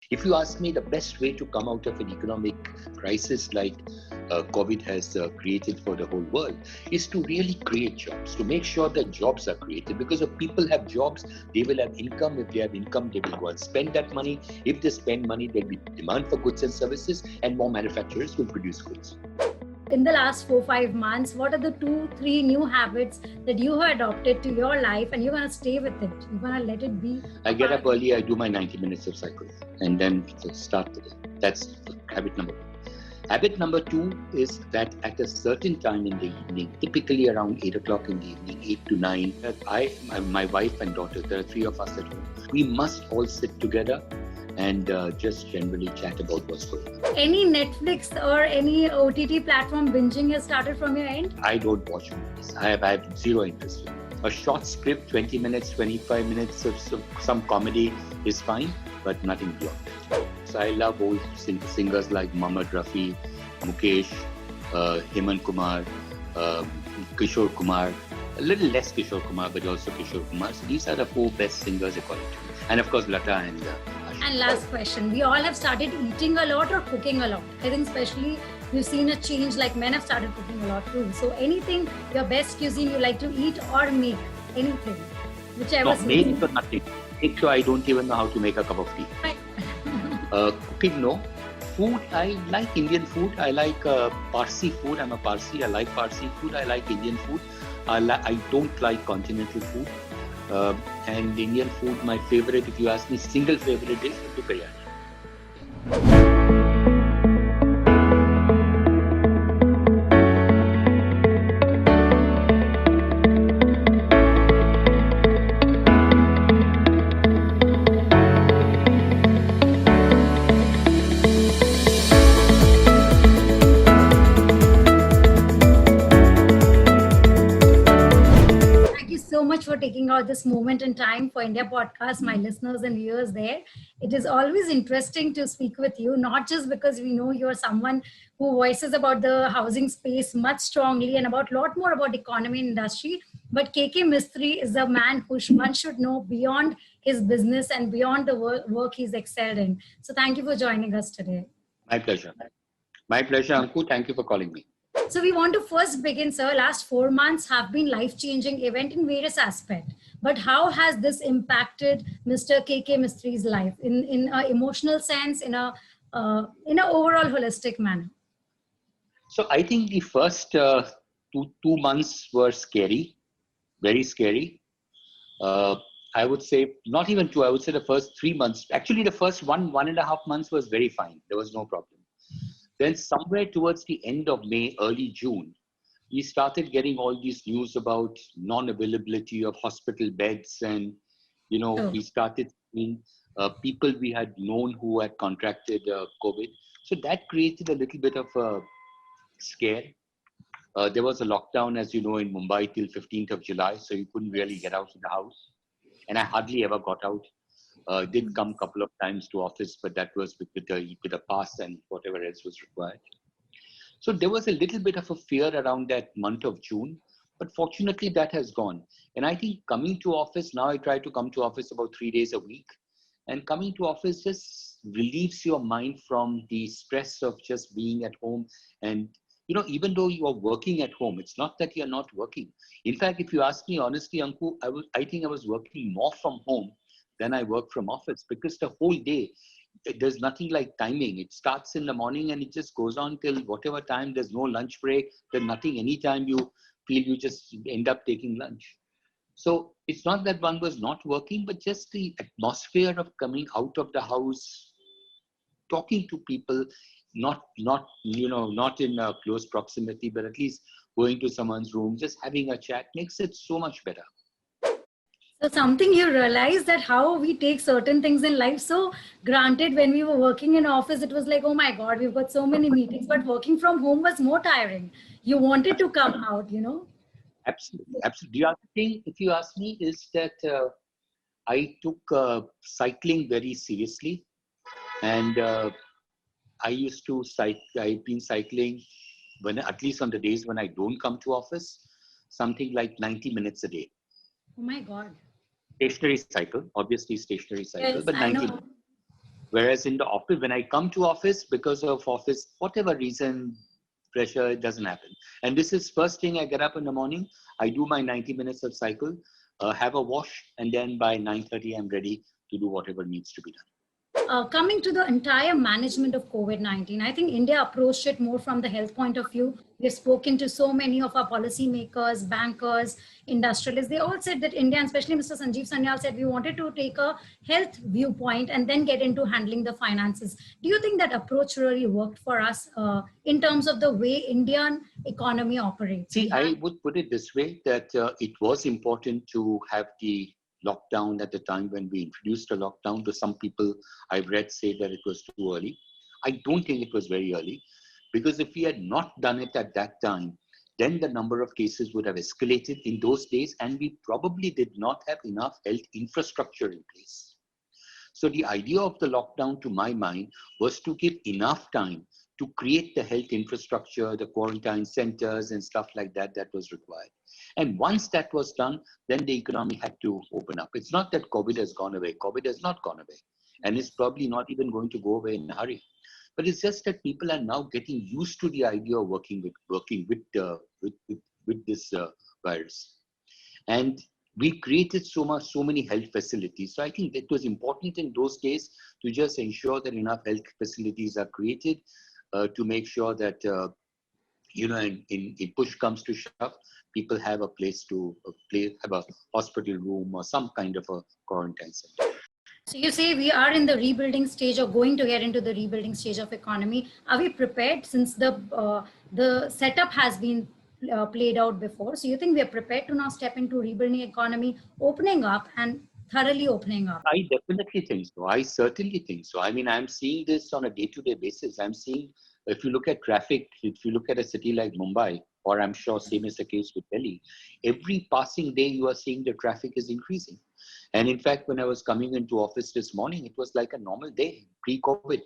If you ask me, the best way to come out of an economic crisis like COVID has created for the whole world is to really create jobs, to make sure that jobs are created. Because if people have jobs, they will have income. If they have income, they will go and spend that money. If they spend money, there will be demand for goods and services, and more manufacturers will produce goods. In the last 4-5 months, what are the 2-3 new habits that you have adopted to your life and you're going to stay with it? You're going to let it be? I get up early, I do my 90 minutes of cycle, and then start the day. That's habit number one. Habit number two is that at a certain time in the evening, typically around 8 o'clock in the evening, 8 to 9, my wife and daughter, there are three of us at home, we must all sit together and just generally chat about what's going on. Any Netflix or any OTT platform binging has started from your end? I don't watch movies. I have zero interest in it. A short script, 20 minutes, 25 minutes of some comedy is fine, but nothing beyond that. So I love old singers like Mohammed Rafi, Mukesh, Hemant Kumar, Kishore Kumar, a little less Kishore Kumar, but also Kishore Kumar. So these are the four best singers according to me. And of course, Lata and Asha. And last question, we all have started eating a lot or cooking a lot. I think especially we've seen a change, like men have started cooking a lot too. So anything, your best cuisine you like to eat or make, anything, whichever. No, make or nothing. Make sure I don't even know how to make a cup of tea. Cooking, no. Food, I like Indian food. I like Parsi food. I'm a Parsi. I like Parsi food. I like Indian food. I don't like continental food. And Indian food, my favorite, if you ask me, single favorite dish would be biryani. For taking out this moment in time for India Podcast, my listeners and viewers there. It is always interesting to speak with you, not just because we know you're someone who voices about the housing space much strongly and about a lot more about economy and industry, but KK Mistry is a man who one should know beyond his business and beyond the work he's excelled in. So thank you for joining us today. My pleasure. My pleasure, Anku. Thank you for calling me. So we want to first begin, sir. Last 4 months have been life-changing event in various aspects. But how has this impacted Mr. KK Mistry's life in an emotional sense, in a overall holistic manner? So I think the first two months were scary, very scary. I would say not even two. I would say the first 3 months. Actually, the first 1.5 months was very fine. There was no problem. Then somewhere towards the end of May, early June, we started getting all these news about non-availability of hospital beds. And, we started seeing people we had known who had contracted COVID. So that created a little bit of a scare. There was a lockdown, as you know, in Mumbai till 15th of July. So you couldn't really get out of the house. And I hardly ever got out. Did come a couple of times to office, but that was with a pass and whatever else was required. So there was a little bit of a fear around that month of June, but fortunately that has gone. And I think coming to office, now I try to come to office about 3 days a week. And coming to office just relieves your mind from the stress of just being at home. And, even though you are working at home, it's not that you're not working. In fact, if you ask me honestly, Anku, I think I was working more from home then I work from office, because the whole day, there's nothing like timing. It starts in the morning and it just goes on till whatever time. There's no lunch break. There's nothing. Anytime you feel, you just end up taking lunch. So it's not that one was not working, but just the atmosphere of coming out of the house, talking to people, not in a close proximity, but at least going to someone's room, just having a chat makes it so much better. So something you realize that how we take certain things in life so granted. When we were working in office, it was like, oh my God, we've got so many meetings, but working from home was more tiring. You wanted to come out, Absolutely. The other thing, if you ask me, is that I took cycling very seriously. And I used to I've been cycling, at least on the days when I don't come to office, something like 90 minutes a day. Oh my God. Stationary cycle, obviously stationary cycle, yes, but 90 minutes. Whereas in the office, when I come to office, because of office, whatever reason, pressure, it doesn't happen. And this is first thing I get up in the morning. I do my 90 minutes of cycle, have a wash, and then by 9:30, I'm ready to do whatever needs to be done. Coming to the entire management of COVID-19, I think India approached it more from the health point of view. We've spoken to so many of our policymakers, bankers, industrialists. They all said that India, and especially Mr. Sanjeev Sanyal said, we wanted to take a health viewpoint and then get into handling the finances. Do you think that approach really worked for us in terms of the way Indian economy operates? See, I would put it this way, that it was important to have the lockdown at the time when we introduced a lockdown. To some people I've read say that it was too early. I don't think it was very early, because if we had not done it at that time, then the number of cases would have escalated in those days, and we probably did not have enough health infrastructure in place. So the idea of the lockdown, to my mind, was to give enough time to create the health infrastructure, the quarantine centers and stuff like that that was required. And once that was done, then the economy had to open up. It's not that COVID has gone away. COVID has not gone away. And it's probably not even going to go away in a hurry. But it's just that people are now getting used to the idea of working with this virus. And we created so many health facilities. So I think it was important in those days to just ensure that enough health facilities are created to make sure that, in push comes to shove, people have a place to have a hospital room or some kind of a quarantine center. So you say we are in the rebuilding stage, or going to get into the rebuilding stage of economy. Are we prepared, since the setup has been played out before? So you think we are prepared to now step into rebuilding economy, opening up and thoroughly opening up? I definitely think so. I certainly think so. I mean, I'm seeing this on a day-to-day basis. I'm seeing, if you look at traffic, if you look at a city like Mumbai, or I'm sure same is the case with Delhi, every passing day you are seeing the traffic is increasing. And in fact, when I was coming into office this morning, it was like a normal day pre-COVID.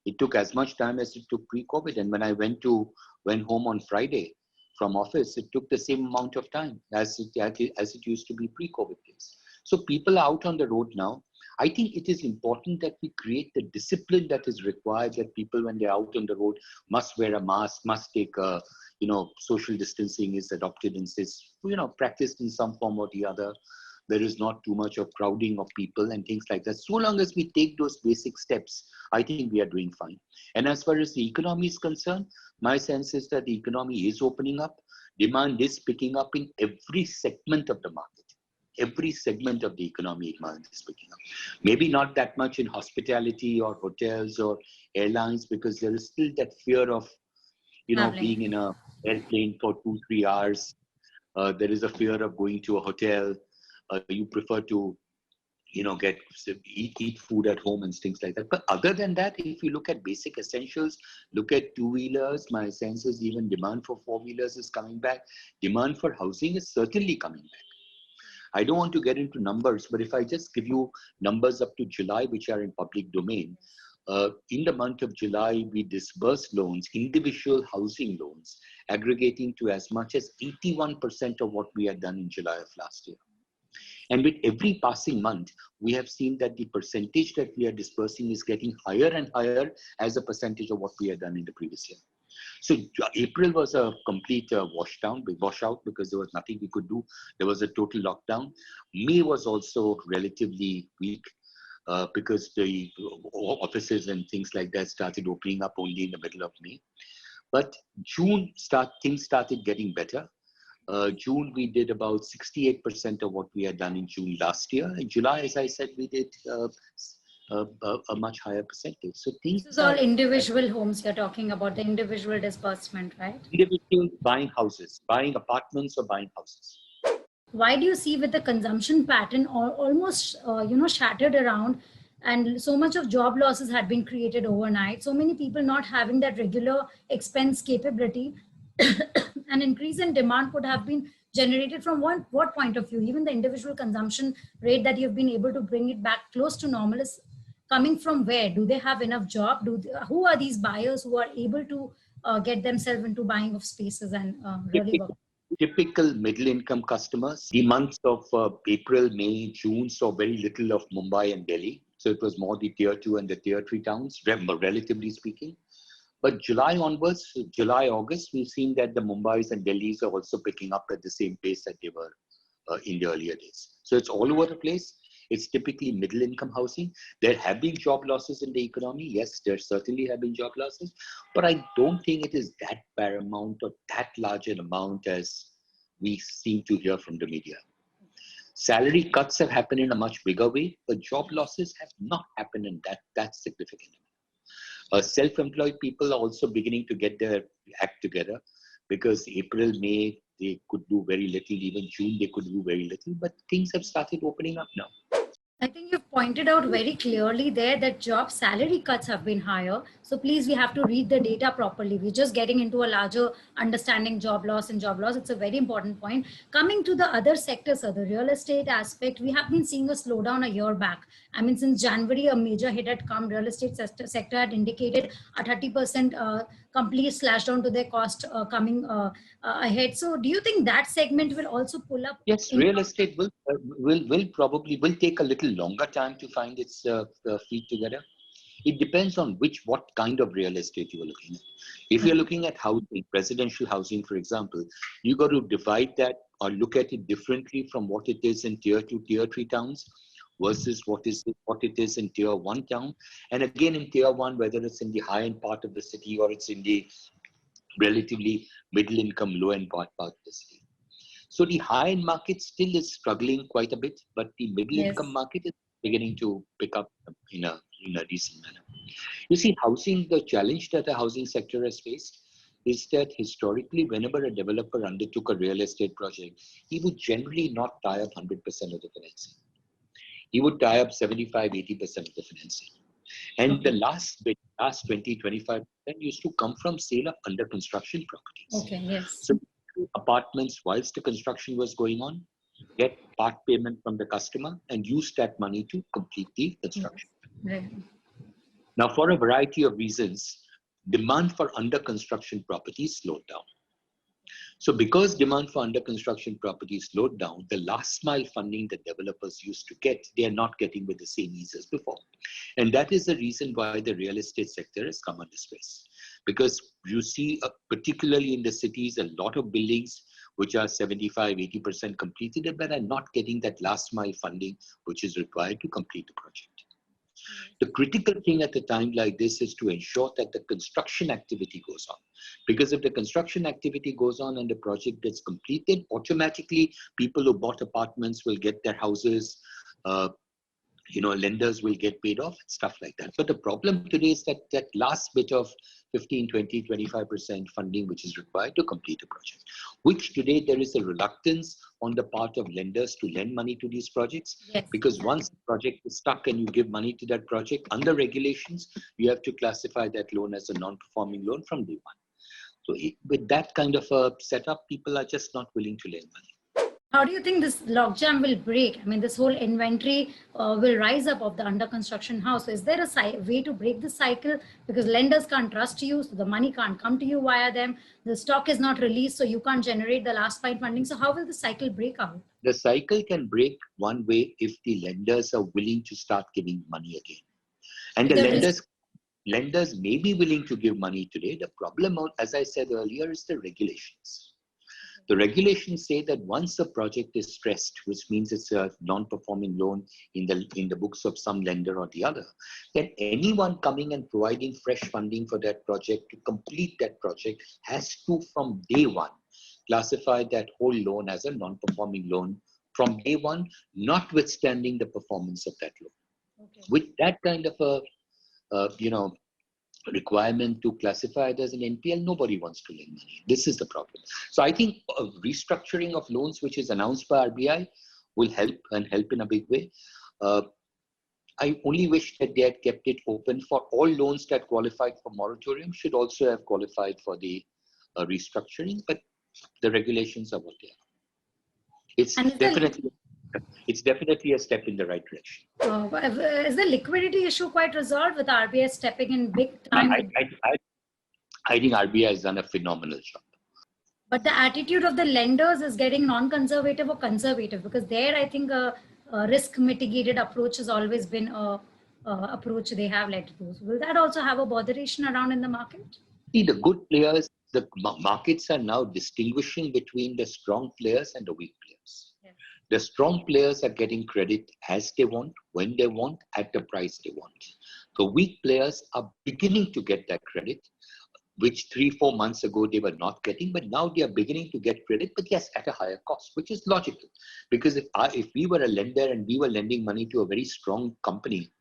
It took as much time as it took pre-COVID. And when I went home on Friday from office, it took the same amount of time as it used to be pre-COVID days. So people are out on the road now. I think it is important that we create the discipline that is required, that people, when they're out on the road, must wear a mask, must take social distancing is adopted and is, practiced in some form or the other. There is not too much of crowding of people and things like that. So long as we take those basic steps, I think we are doing fine. And as far as the economy is concerned, my sense is that the economy is opening up. Demand is picking up in every segment of the market. Every segment of the economy is picking up. Maybe not that much in hospitality or hotels or airlines, because there is still that fear of, being in an airplane for 2-3 hours. There is a fear of going to a hotel. You prefer to, eat food at home and things like that. But other than that, if you look at basic essentials, look at two-wheelers, my sense is even demand for four-wheelers is coming back. Demand for housing is certainly coming back. I don't want to get into numbers, but if I just give you numbers up to July, which are in public domain, in the month of July, we disbursed loans, individual housing loans, aggregating to as much as 81% of what we had done in July of last year. And with every passing month, we have seen that the percentage that we are dispersing is getting higher and higher as a percentage of what we had done in the previous year. So April was a complete washout, because there was nothing we could do. There was a total lockdown. May was also relatively weak because the offices and things like that started opening up only in the middle of May. But June, things started getting better. June, we did about 68% of what we had done in June last year. In July, as I said, we did a much higher percentage. So things. This is all individual homes you're talking about, the individual disbursement, right? Individuals buying houses, buying apartments or buying houses. Why do you see with the consumption pattern almost shattered around, and so much of job losses had been created overnight, so many people not having that regular expense capability, an increase in demand could have been generated from what point of view? Even the individual consumption rate that you've been able to bring it back close to normal is coming from where? Do they have enough job? Who are these buyers who are able to get themselves into buying of spaces and really work? Typical middle income customers. The months of April, May, June saw very little of Mumbai and Delhi. So it was more the tier 2 and the tier 3 towns, relatively speaking. But July onwards, July, August, we've seen that the Mumbais and Delhis are also picking up at the same pace that they were in the earlier days. So it's all over the place. It's typically middle income housing. There have been job losses in the economy. Yes, there certainly have been job losses, but I don't think it is that paramount or that large an amount as we seem to hear from the media. Salary cuts have happened in a much bigger way, but job losses have not happened in that significant. Self-employed people are also beginning to get their act together, because April, May, they could do very little. Even June, they could do very little. But things have started opening up now. I think you've pointed out very clearly there that job salary cuts have been higher. So please, we have to read the data properly. We're just getting into a larger understanding job loss and job loss. It's a very important point. Coming to the other sectors, so the real estate aspect, we have been seeing a slowdown a year back. I mean, since January, a major hit had come. Real estate sector had indicated a 30% complete slash down to their cost coming ahead. So do you think that segment will also pull up? Yes, real estate will probably take a little longer time to find its feet together. It depends on what kind of real estate you are looking at. If you're looking at housing, residential housing, for example, you got to divide that or look at it differently from what it is in tier 2, tier 3 towns versus what it is in tier 1 town. And again, in tier 1, whether it's in the high-end part of the city or it's in the relatively middle-income, low-end part of the city. So the high-end market still is struggling quite a bit, but the middle-income market is beginning to pick up in a decent manner. You see, housing, the challenge that the housing sector has faced is that historically, whenever a developer undertook a real estate project, he would generally not tie up 100% of the financing. He would tie up 75, 80% of the financing. And the last 20, 25% used to come from sale of under construction properties. Okay, yes. So apartments, whilst the construction was going on, get part payment from the customer and use that money to complete the construction. Yes. Right. Now, for a variety of reasons, demand for under construction properties slowed down. So because demand for under construction properties slowed down, the last mile funding that developers used to get, they are not getting with the same ease as before. And that is the reason why the real estate sector has come under stress. Because you see, particularly in the cities, a lot of buildings which are 75, 80% completed, but are not getting that last mile funding which is required to complete the project. The critical thing at a time like this is to ensure that the construction activity goes on. Because if the construction activity goes on and the project gets completed, automatically people who bought apartments will get their houses, lenders will get paid off, stuff like that. But the problem today is that last bit of 15, 20, 25% funding which is required to complete a project, which today there is a reluctance on the part of lenders to lend money to these projects. Yes. Because once the project is stuck and you give money to that project, under regulations, you have to classify that loan as a non-performing loan from day one. So with that kind of a setup, people are just not willing to lend money. How do you think this logjam will break? I mean, this whole inventory will rise up of the under construction house. So is there a way to break the cycle? Because lenders can't trust you, so the money can't come to you via them. The stock is not released, so you can't generate the last mile funding. So how will the cycle break out? The cycle can break one way if the lenders are willing to start giving money again. And the lenders may be willing to give money today. The problem, as I said earlier, is the regulations. The regulations say that once a project is stressed, which means it's a non-performing loan in the books of some lender or the other, then anyone coming and providing fresh funding for that project to complete that project has to, from day one, classify that whole loan as a non-performing loan from day one, notwithstanding the performance of that loan. Okay. With that kind of a requirement to classify it as an NPL, nobody wants to lend money. This is the problem. So I think a restructuring of loans, which is announced by RBI, will help in a big way. I only wish that they had kept it open for all loans that qualified for moratorium should also have qualified for the restructuring, but the regulations are what they are. It's definitely a step in the right direction. Is the liquidity issue quite resolved with RBI stepping in big time? I think RBI has done a phenomenal job. But the attitude of the lenders is getting non-conservative or conservative, because there I think a risk mitigated approach has always been approach they have led to. Will that also have a botheration around in the market? See, the good players, the markets are now distinguishing between the strong players and the weak players. Yeah. The strong players are getting credit as they want, when they want, at the price they want. The weak players are beginning to get that credit, which 3-4 months ago they were not getting, but now they are beginning to get credit, but yes, at a higher cost, which is logical. Because if we were a lender and we were lending money to a very strong company,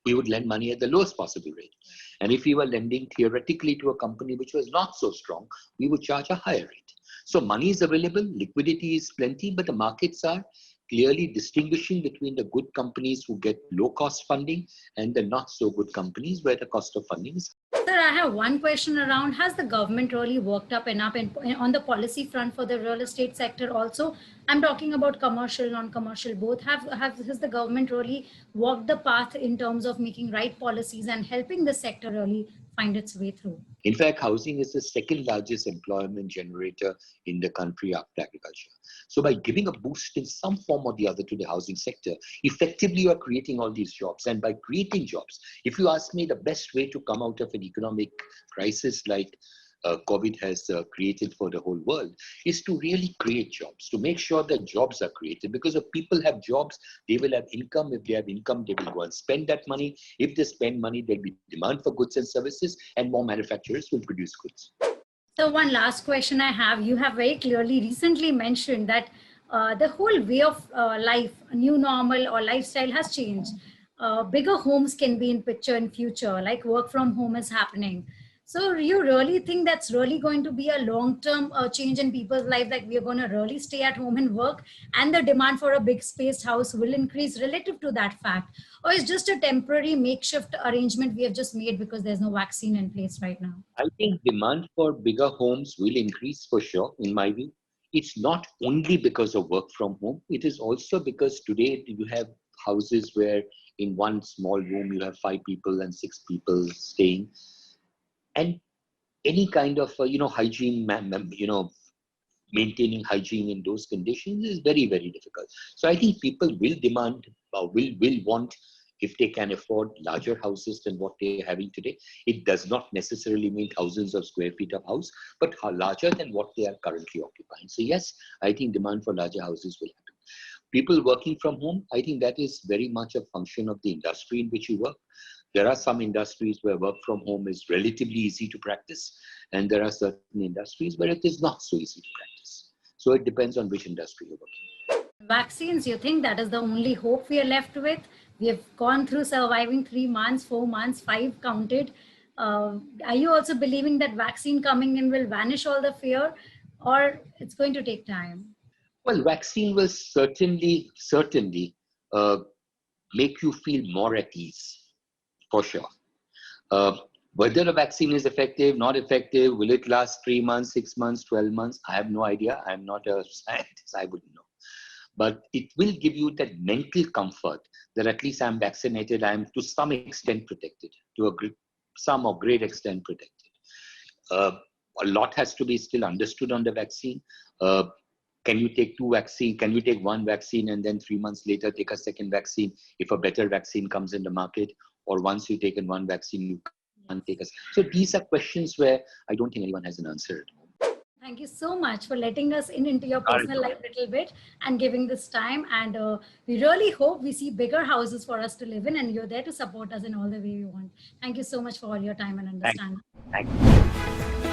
we would lend money at the lowest possible rate. And if we were lending theoretically to a company which was not so strong, we would charge a higher rate. So money is available, liquidity is plenty, but the markets are clearly distinguishing between the good companies who get low cost funding and the not so good companies where the cost of funding is. Sir, I have one question around, has the government really worked up enough on the policy front for the real estate sector also? I'm talking about commercial, non-commercial, both. Has the government really walked the path in terms of making right policies and helping the sector really find its way through? In fact, housing is the second largest employment generator in the country after agriculture. So by giving a boost in some form or the other to the housing sector, effectively you are creating all these jobs. And by creating jobs, if you ask me, the best way to come out of an economic crisis like COVID has created for the whole world is to really create jobs, to make sure that jobs are created. Because if people have jobs, they will have income. If they have income, they will go and spend that money. If they spend money, there'll be demand for goods and services, and more manufacturers will produce goods. So one last question I have, you have very clearly recently mentioned that the whole way of life, new normal or lifestyle has changed. Bigger homes can be in picture in future, like work from home is happening. So you really think that's really going to be a long-term change in people's life, that we are going to really stay at home and work, and the demand for a big spaced house will increase relative to that fact? Or is just a temporary makeshift arrangement we have just made because there's no vaccine in place right now? I think demand for bigger homes will increase for sure, in my view. It's not only because of work from home. It is also because today you have houses where in one small room you have 5 people and 6 people staying. And any kind of, hygiene, maintaining hygiene in those conditions is very, very difficult. So I think people will demand, will want, if they can afford larger houses than what they're having today. It does not necessarily mean thousands of square feet of house, but larger than what they are currently occupying. So yes, I think demand for larger houses will happen. People working from home, I think that is very much a function of the industry in which you work. There are some industries where work from home is relatively easy to practice, and there are certain industries where it is not so easy to practice. So it depends on which industry you're working. Vaccines, you think that is the only hope we are left with? We have gone through surviving 3 months, 4 months, 5 counted. Are you also believing that vaccine coming in will vanish all the fear, or it's going to take time? Well, vaccine will certainly make you feel more at ease, for sure. Whether a vaccine is effective, not effective, will it last 3 months, 6 months, 12 months? I have no idea. I'm not a scientist. I wouldn't know. But it will give you that mental comfort that at least I'm vaccinated. I'm to some extent protected, to some or great extent protected. A lot has to be still understood on the vaccine. Can you take 2 vaccines? Can you take 1 vaccine and then 3 months later take a second vaccine if a better vaccine comes in the market? Or once you've taken 1 vaccine, you can't take us. So these are questions where I don't think anyone has an answer at home. Thank you so much for letting us into your personal life a little bit and giving this time. And we really hope we see bigger houses for us to live in, and you're there to support us in all the way we want. Thank you so much for all your time and understanding. Thank you.